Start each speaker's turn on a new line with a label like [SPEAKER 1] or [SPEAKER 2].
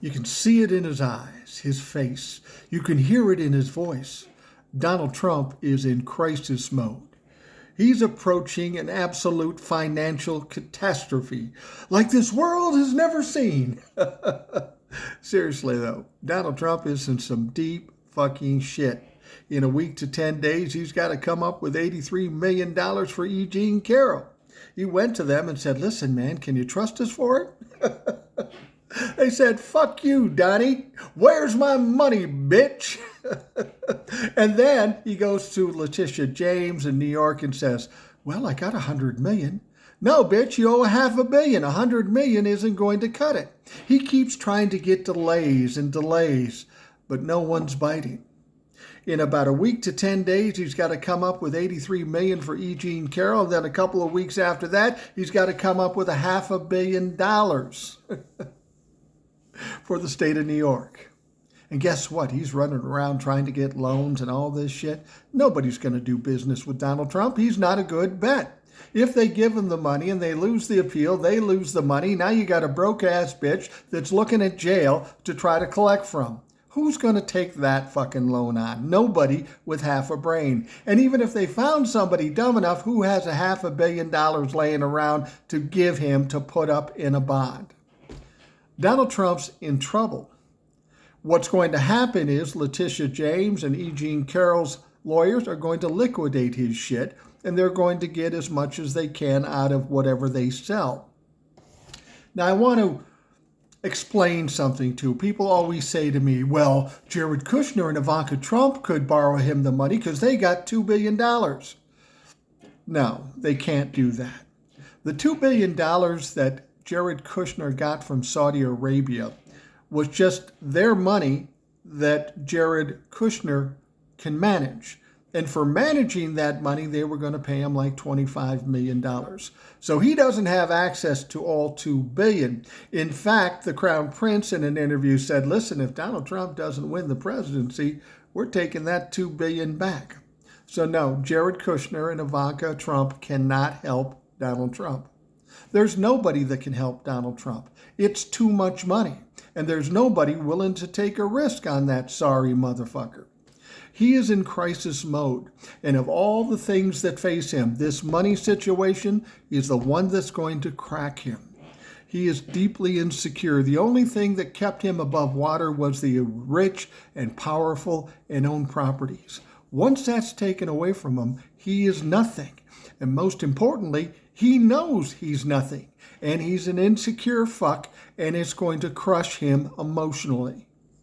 [SPEAKER 1] You can see it in his eyes, his face. You can hear it in his voice. Donald Trump is in crisis mode. He's approaching an absolute financial catastrophe like this world has never seen. Seriously, though, Donald Trump is in some deep fucking shit. In a week to 10 days, he's got to come up with $83 million for E. Jean Carroll. He went to them and said, listen, man, can you trust us for it? They said, fuck you, Donnie. Where's my money, bitch? And then he goes to Letitia James in New York and says, well, I got $100 million. No, bitch, you owe $500 million. $100 million isn't going to cut it. He keeps trying to get delays and delays, but no one's biting. In about a week to 10 days, he's got to come up with $83 million for E. Jean Carroll. And then a couple of weeks after that, he's got to come up with $500 million for the state of New York. And guess what? He's running around trying to get loans and all this shit. Nobody's going to do business with Donald Trump. He's not a good bet. If they give him the money and they lose the appeal, they lose the money. Now you got a broke-ass bitch that's looking at jail to try to collect from. Who's going to take that fucking loan on? Nobody with half a brain. And even if they found somebody dumb enough who has $500 million laying around to give him to put up in a bond, Donald Trump's in trouble. What's going to happen is Letitia James and E. Jean Carroll's lawyers are going to liquidate his shit, and they're going to get as much as they can out of whatever they sell. Now, I want to explain something too. People always say to me, well, Jared Kushner and Ivanka Trump could borrow him the money because they got $2 billion. No, they can't do that. The $2 billion that Jared Kushner got from Saudi Arabia was just their money that Jared Kushner can manage. And for managing that money, they were going to pay him like $25 million. So he doesn't have access to all $2 billion. In fact, the Crown Prince in an interview said, listen, if Donald Trump doesn't win the presidency, we're taking that $2 billion back. So no, Jared Kushner and Ivanka Trump cannot help Donald Trump. There's nobody that can help Donald Trump. It's too much money. And there's nobody willing to take a risk on that sorry motherfucker. He is in crisis mode. And of all the things that face him, this money situation is the one that's going to crack him. He is deeply insecure. The only thing that kept him above water was the rich and powerful and owned properties. Once that's taken away from him, he is nothing. And most importantly, he knows he's nothing. And he's an insecure fuck, and it's going to crush him emotionally.